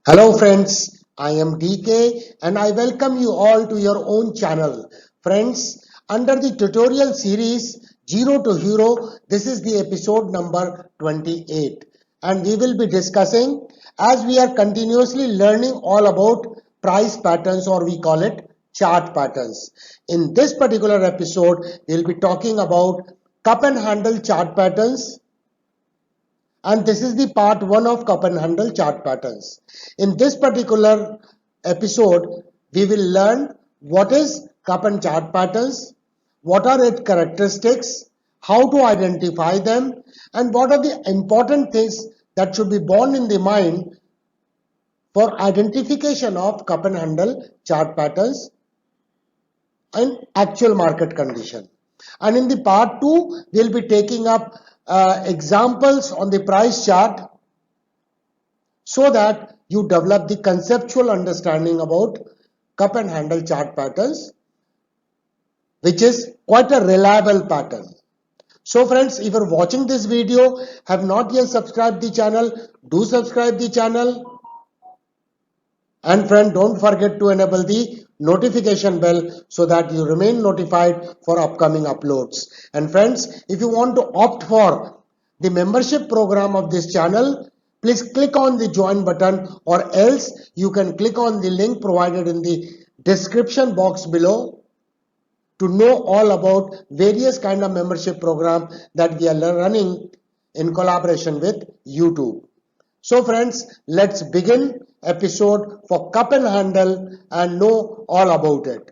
Hello friends, I am DK and I welcome you all to your own channel. Friends, under the tutorial series Zero to Hero, this is the episode number 28 and we will be discussing as we are continuously learning all about price patterns or we call it chart patterns. In this particular episode, we will be talking about cup and handle chart patterns, and this is the part 1 of cup and handle chart patterns. In this particular episode, we will learn what is cup and chart patterns, what are its characteristics, how to identify them, and what are the important things that should be borne in the mind for identification of cup and handle chart patterns in actual market condition. And in the part 2, we'll be taking up examples on the price chart so that you develop the conceptual understanding about cup and handle chart patterns, which is quite a reliable pattern. So friends, if you're watching this video, have not yet subscribed the channel, do subscribe the channel. And friend, don't forget to enable the notification bell so that you remain notified for upcoming uploads. And friends, if you want to opt for the membership program of this channel, please click on the join button, or else you can click on the link provided in the description box below to know all about various kind of membership program that we are running in collaboration with YouTube. So friends, let's begin episode for cup and handle and know all about it.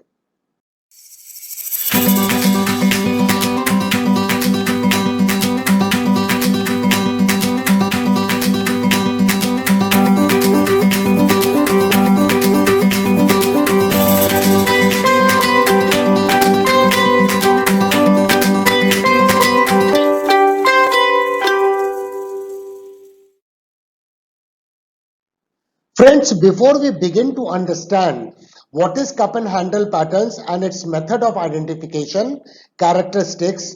Friends, before we begin to understand what is cup and handle patterns and its method of identification, characteristics,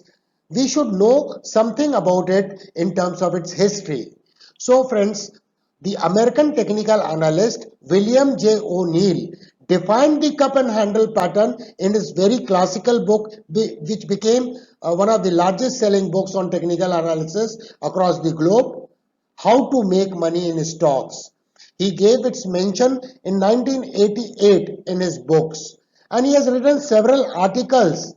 we should know something about it in terms of its history. So friends, the American technical analyst William J. O'Neill defined the cup and handle pattern in his very classical book, which became one of the largest selling books on technical analysis across the globe, How to Make Money in Stocks. He gave its mention in 1988 in his books, and he has written several articles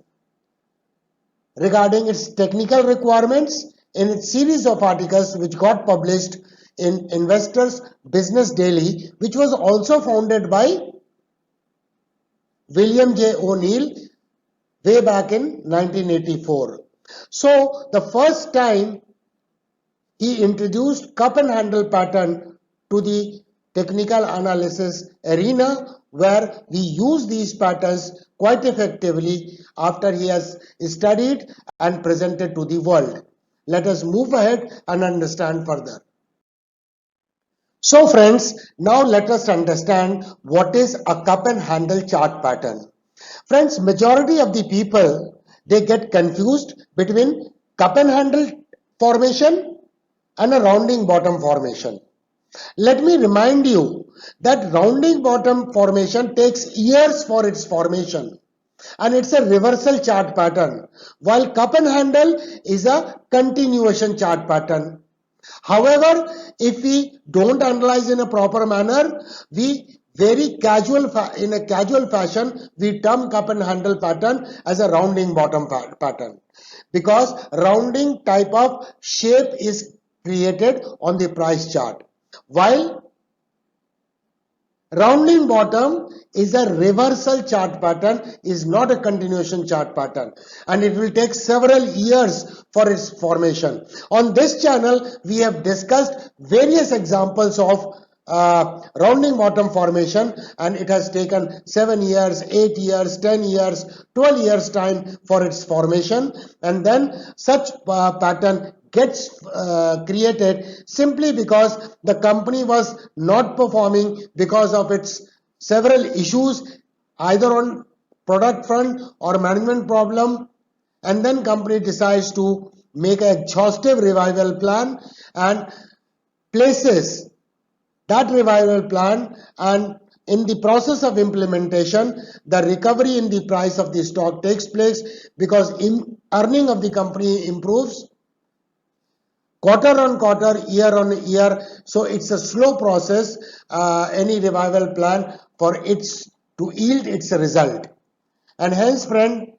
regarding its technical requirements in its series of articles which got published in Investors Business Daily, which was also founded by William J. O'Neill way back in 1984. So the first time he introduced cup and handle pattern to the technical analysis arena, where we use these patterns quite effectively after he has studied and presented to the world. Let us move ahead and understand further. So friends, now let us understand what is a cup and handle chart pattern. Friends, majority of the people, they get confused between cup and handle formation and a rounding bottom formation. Let me remind you that rounding bottom formation takes years for its formation, and it's a reversal chart pattern, while cup and handle is a continuation chart pattern. However, if we don't analyze in a proper manner, we in a casual fashion, we term cup and handle pattern as a rounding bottom pattern, because rounding type of shape is created on the price chart, while rounding bottom is a reversal chart pattern, is not a continuation chart pattern, and it will take several years for its formation. On this channel, we have discussed various examples of rounding bottom formation, and it has taken 7 years, 8 years, 10 years, 12 years time for its formation, and then such pattern gets created simply because the company was not performing because of its several issues, either on product front or management problem, and then company decides to make an exhaustive revival plan and places that revival plan, and in the process of implementation, the recovery in the price of the stock takes place because earning of the company improves quarter on quarter, year on year. So it's a slow process, any revival plan for its to yield its result. And hence, friend,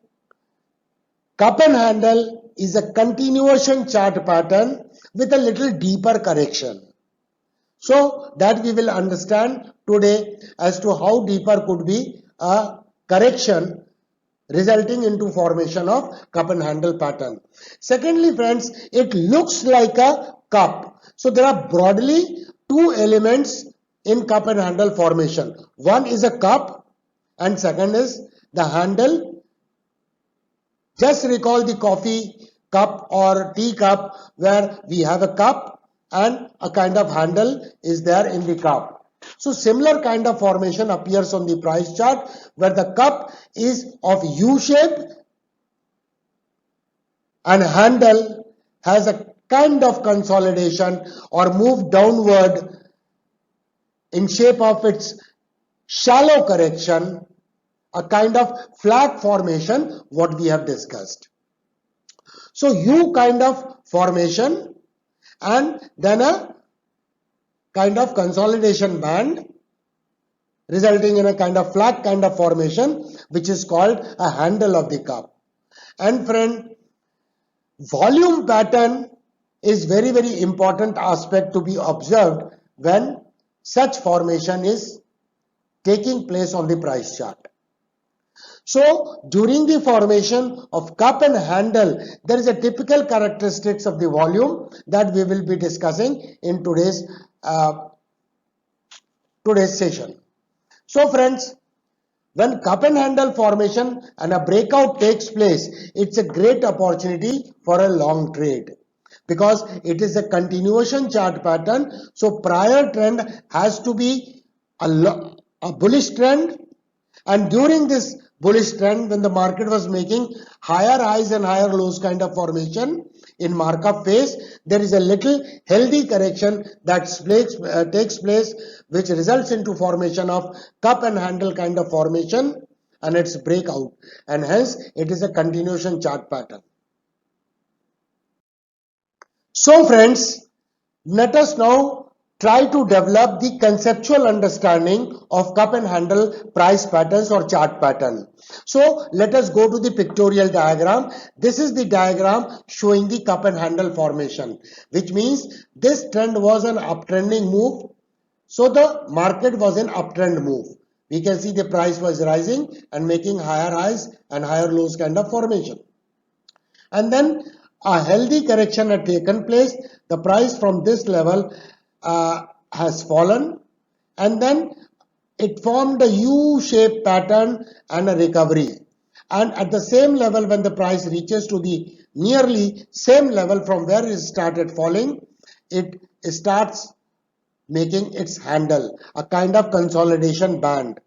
cup and handle is a continuation chart pattern with a little deeper correction. So that we will understand today as to how deeper could be a correction resulting into formation of cup and handle pattern. Secondly, friends, it looks like a cup. So there are broadly two elements in cup and handle formation. One is a cup and second is the handle. Just recall the coffee cup or tea cup where we have a cup and a kind of handle is there in the cup. So similar kind of formation appears on the price chart where the cup is of U shape and handle has a kind of consolidation or move downward in shape of its shallow correction, a kind of flag formation what we have discussed. So U kind of formation and then a kind of consolidation band resulting in a kind of flag kind of formation which is called a handle of the cup. And friend, volume pattern is very important aspect to be observed when such formation is taking place on the price chart. So during the formation of cup and handle, there is a typical characteristics of the volume that we will be discussing in today's session. So friends, when cup and handle formation and a breakout takes place, it's a great opportunity for a long trade because it is a continuation chart pattern. So prior trend has to be a bullish trend, and during this bullish trend when the market was making higher highs and higher lows kind of formation in markup phase, there is a little healthy correction that takes place which results into formation of cup and handle kind of formation and its breakout, and hence it is a continuation chart pattern. So friends, let us now try to develop the conceptual understanding of cup and handle price patterns or chart pattern. So let us go to the pictorial diagram. This is the diagram showing the cup and handle formation, which means this trend was an uptrending move. So the market was an uptrend move. We can see the price was rising and making higher highs and higher lows kind of formation. And then a healthy correction had taken place. The price from this level has fallen, and then it formed a U-shaped pattern and a recovery, and at the same level when the price reaches to the nearly same level from where it started falling, it starts making its handle, a kind of consolidation band.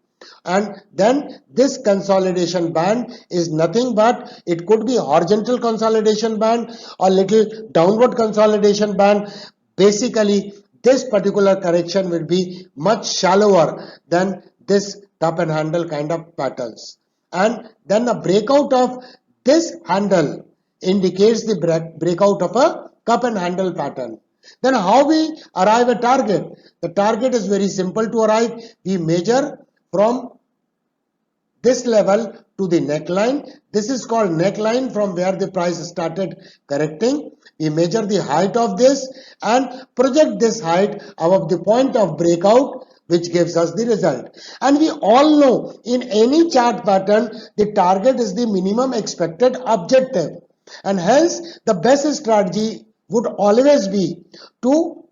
And then this consolidation band is nothing but it could be horizontal consolidation band or little downward consolidation band. Basically this particular correction will be much shallower than this cup and handle kind of patterns, and then the breakout of this handle indicates the breakout of a cup and handle pattern. Then how we arrive at target? The target is very simple to arrive. We measure from this level to the neckline. This is called neckline from where the price started correcting. We measure the height of this and project this height above the point of breakout, which gives us the result. And we all know in any chart pattern, the target is the minimum expected objective. And hence, the best strategy would always be to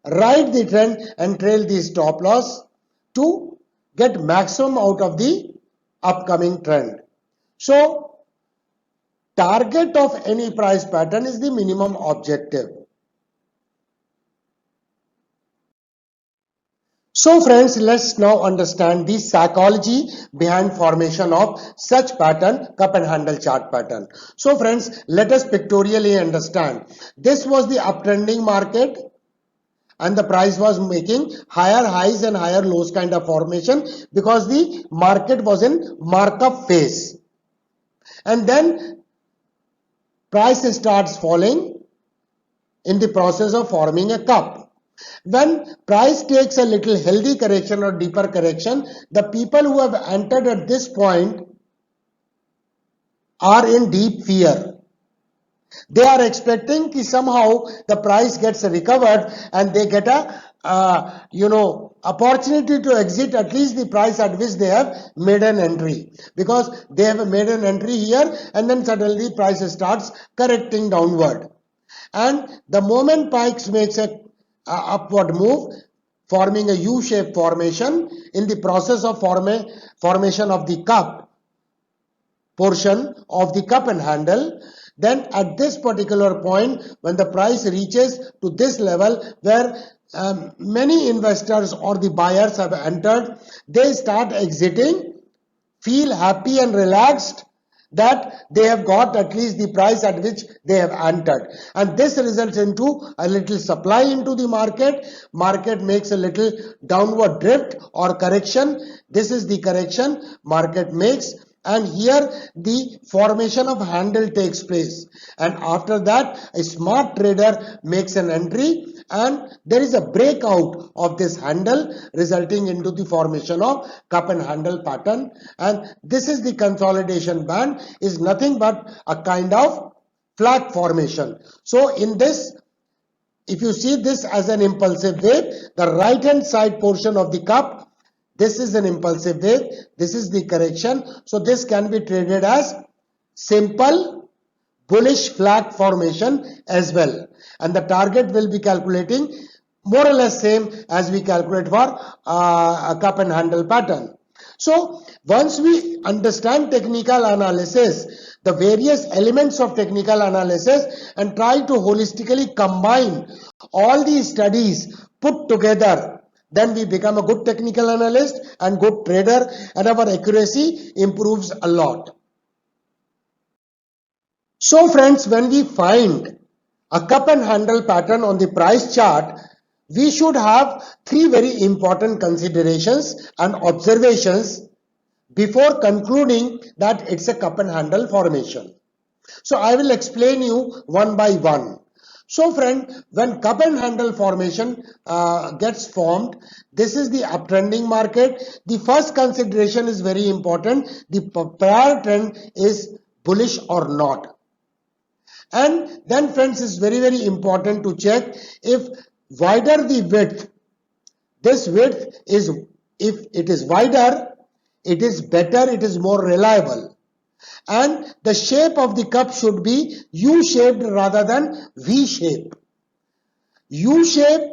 ride the trend and trail the stop loss to get maximum out of the upcoming trend. So, target of any price pattern is the minimum objective. So friends, let's now understand the psychology behind formation of such pattern, cup and handle chart pattern. So friends, let us pictorially understand. This was the uptrending market, and the price was making higher highs and higher lows kind of formation because the market was in markup phase. And then price starts falling in the process of forming a cup. When price takes a little healthy correction or deeper correction, the people who have entered at this point are in deep fear. They are expecting that somehow the price gets recovered and they get a opportunity to exit at least the price at which they have made an entry, because they have made an entry here and then suddenly price starts correcting downward. And the moment price makes a upward move, forming a U-shaped formation in the process of formation of the cup portion of the cup and handle, then at this particular point when the price reaches to this level where many investors or the buyers have entered, they start exiting, feel happy and relaxed that they have got at least the price at which they have entered, and this results into a little supply into the market makes a little downward drift or correction. This is the correction market makes, and here the formation of handle takes place, and after that a smart trader makes an entry and there is a breakout of this handle resulting into the formation of cup and handle pattern. And this is the consolidation band, is nothing but a kind of flag formation. So in this, if you see this as an impulsive wave, the right hand side portion of the cup, this is an impulsive wave, this is the correction. So this can be traded as simple bullish flag formation as well, and the target will be calculating more or less same as we calculate for a cup and handle pattern. So once we understand technical analysis, the various elements of technical analysis, and try to holistically combine all these studies put together, then we become a good technical analyst and good trader, and our accuracy improves a lot. So friends, when we find a cup and handle pattern on the price chart, we should have three very important considerations and observations before concluding that it's a cup and handle formation. So I will explain you one by one. So friend, when cup and handle formation gets formed, this is the uptrending market. The first consideration is very important. The prior trend is bullish or not. And then friends, it's very important to check if wider the width, this width is, if it is wider, it is better, it is more reliable. And the shape of the cup should be U-shaped rather than V-shape. U-shape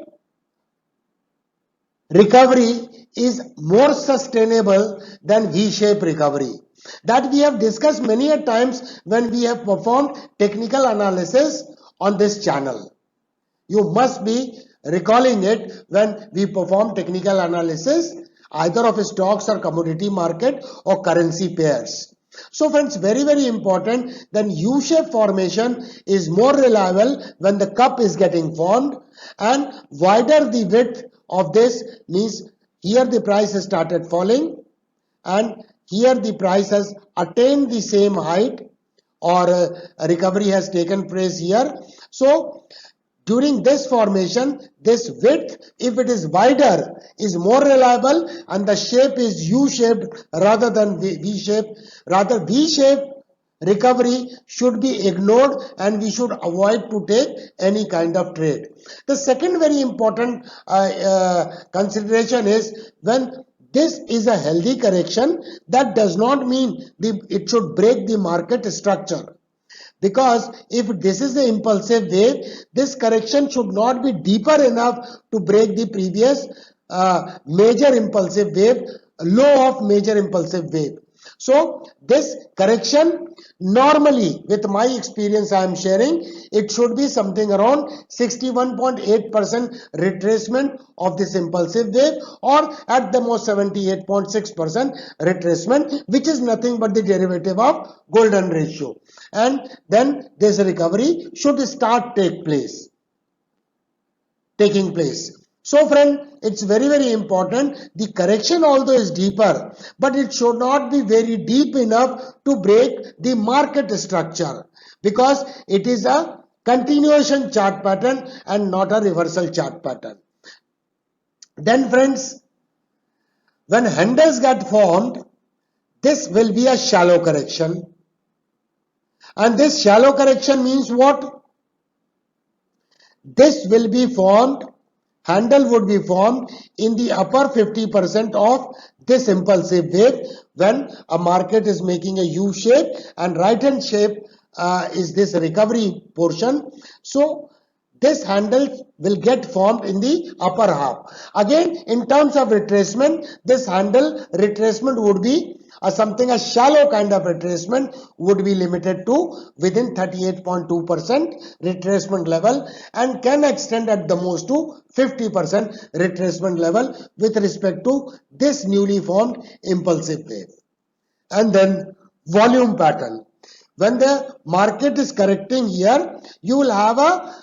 recovery is more sustainable than V-shape recovery. That we have discussed many a times when we have performed technical analysis on this channel. You must be recalling it when we perform technical analysis either of stocks or commodity market or currency pairs. So friends, very important, then U-shape formation is more reliable when the cup is getting formed, and wider the width of this means here the price has started falling and here the price has attained the same height, or a recovery has taken place here. So during this formation, this width, if it is wider, is more reliable and the shape is U-shaped rather than V-shaped. Rather, V-shaped recovery should be ignored and we should avoid to take any kind of trade. The second very important consideration is, when this is a healthy correction, that does not mean it should break the market structure. Because if this is the impulsive wave, this correction should not be deeper enough to break the previous major impulsive wave, low of major impulsive wave. So this correction, normally with my experience I am sharing, it should be something around 61.8% retracement of this impulsive wave, or at the most 78.6% retracement, which is nothing but the derivative of golden ratio. And then this recovery should take place. taking place. So friend, it's very important. The correction although is deeper, but it should not be very deep enough to break the market structure, because it is a continuation chart pattern and not a reversal chart pattern. Then friends, when handles get formed, this will be a shallow correction. And this shallow correction means what? This will be formed, handle would be formed in the upper 50% of this impulsive wave when a market is making a U shape, and right hand shape is this recovery portion. So this handle will get formed in the upper half. Again, in terms of retracement, this handle retracement would be a shallow kind of retracement, would be limited to within 38.2% retracement level and can extend at the most to 50% retracement level with respect to this newly formed impulsive wave. And then volume pattern. When the market is correcting here, you will have a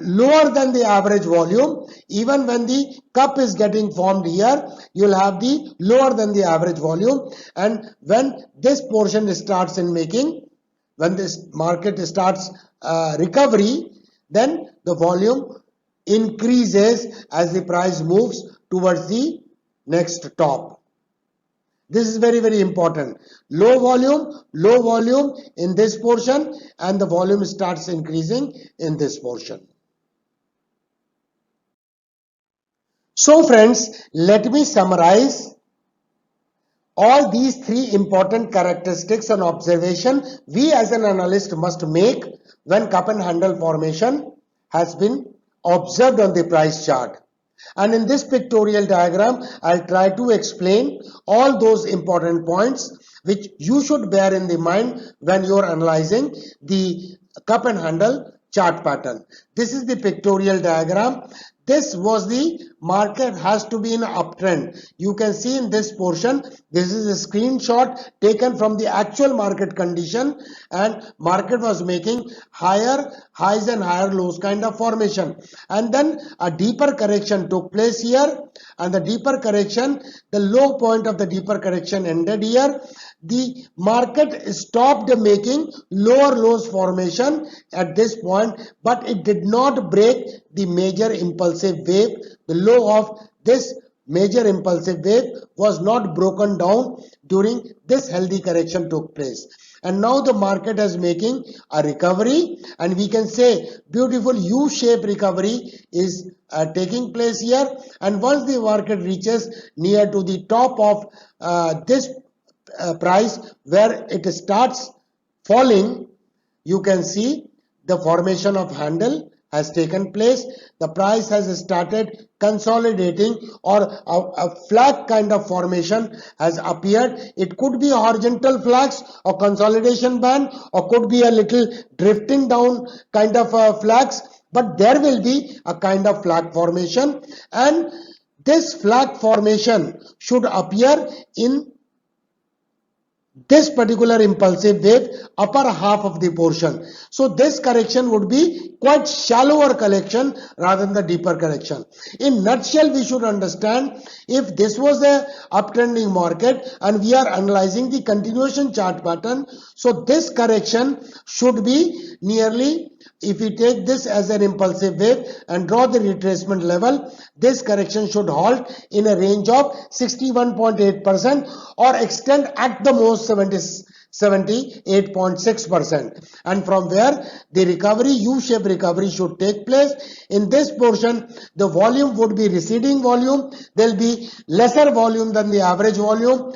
lower than the average volume. Even when the cup is getting formed here, you will have the lower than the average volume. And when this portion starts in making, when this market starts recovery, then the volume increases as the price moves towards the next top. This is very important. Low volume in this portion, and the volume starts increasing in this portion. So friends, let me summarize all these three important characteristics and observation we as an analyst must make when cup and handle formation has been observed on the price chart. And in this pictorial diagram, I'll try to explain all those important points which you should bear in the mind when you're analyzing the cup and handle chart pattern. This is the pictorial diagram. This was the market has to be in uptrend. You can see in this portion, this is a screenshot taken from the actual market condition, and market was making higher highs and higher lows kind of formation. And then a deeper correction took place here, and the deeper correction, the low point of the deeper correction ended here. The market stopped making lower lows formation at this point, but it did not break the major impulsive wave. The low of this major impulsive wave was not broken down during this healthy correction took place. And now the market is making a recovery, and we can say beautiful U-shaped recovery is taking place here. And once the market reaches near to the top of this price where it starts falling, you can see the formation of handle has taken place. The price has started consolidating, or a flag kind of formation has appeared. It could be a horizontal flags or consolidation band, or could be a little drifting down kind of flags, but there will be a kind of flag formation, and this flag formation should appear in this particular impulsive wave upper half of the portion. So this correction would be quite shallower correction rather than the deeper correction. In nutshell, we should understand, if this was a uptrending market and we are analyzing the continuation chart pattern, so this correction should be nearly, if we take this as an impulsive wave and draw the retracement level, this correction should halt in a range of 61.8% or extend at the most 78.6%, and from where the recovery, U-shaped recovery, should take place. In this portion, the volume would be receding volume. There will be lesser volume than the average volume,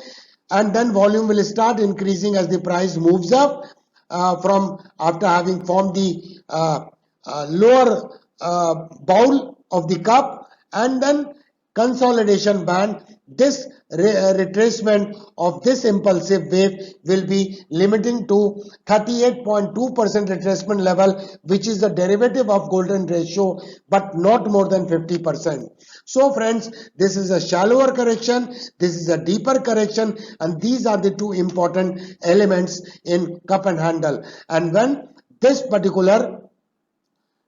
and then volume will start increasing as the price moves up from after having formed the lower bowl of the cup, and then consolidation band. This retracement of this impulsive wave will be limiting to 38.2% retracement level, which is the derivative of golden ratio, but not more than 50%. So friends, this is a shallower correction, this is a deeper correction, and these are the two important elements in cup and handle. And when this particular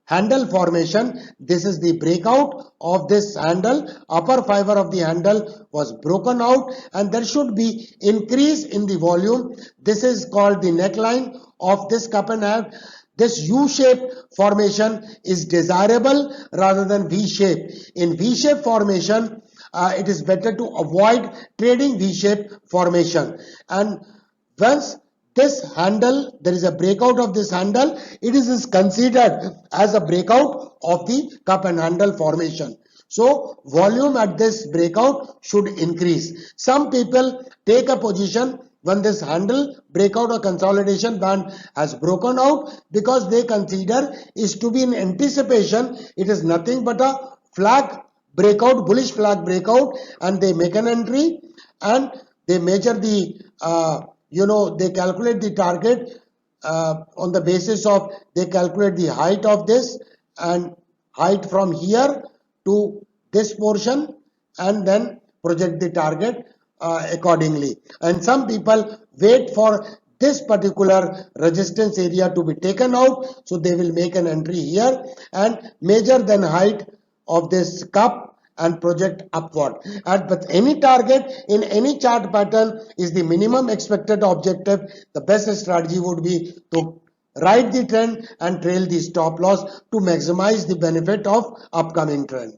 handle formation. This is the breakout of this handle. Upper fiber of the handle was broken out and there should be increase in the volume. This is called the neckline of this cup and handle. This U-shaped formation is desirable rather than V-shape. In V-shape formation, it is better to avoid trading V-shape formation. And once this handle, there is a breakout of this handle, it is considered as a breakout of the cup and handle formation. So volume at this breakout should increase. Some people take a position when this handle breakout or consolidation band has broken out because they consider is to be in anticipation. It is nothing but a flag breakout, bullish flag breakout, and they make an entry and they measure the they calculate the target on the basis of they calculate the height of this and height from here to this portion and then project the target accordingly. And some people wait for this particular resistance area to be taken out, so they will make an entry here and measure then height of this cup and project upward. But any target in any chart pattern is the minimum expected objective. The best strategy would be to ride the trend and trail the stop loss to maximize the benefit of upcoming trend.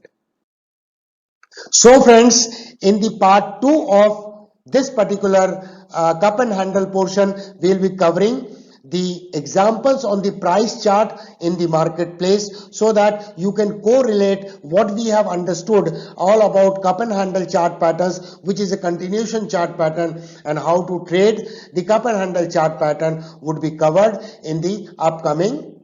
So friends, in the part 2 of this particular cup and handle portion, we will be covering the examples on the price chart in the marketplace so that you can correlate what we have understood all about cup and handle chart patterns, which is a continuation chart pattern, and how to trade the cup and handle chart pattern would be covered in the upcoming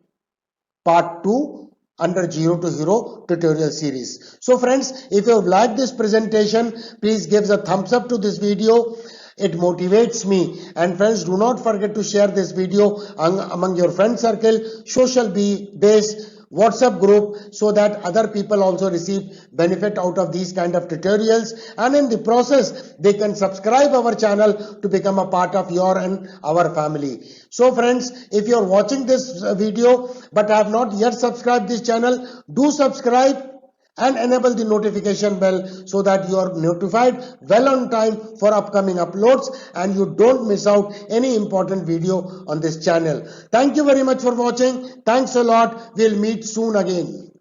part 2 under 0 to Hero tutorial series. So friends, if you have liked this presentation, please give a thumbs up to this video. It motivates me. And friends, do not forget to share this video among your friend circle, social base, WhatsApp group, so that other people also receive benefit out of these kind of tutorials, and in the process they can subscribe our channel to become a part of your and our family. So friends, if you are watching this video but have not yet subscribed this channel, do subscribe and enable the notification bell so that you are notified well on time for upcoming uploads and you don't miss out any important video on this channel. Thank you very much for watching. Thanks a lot. We'll meet soon again.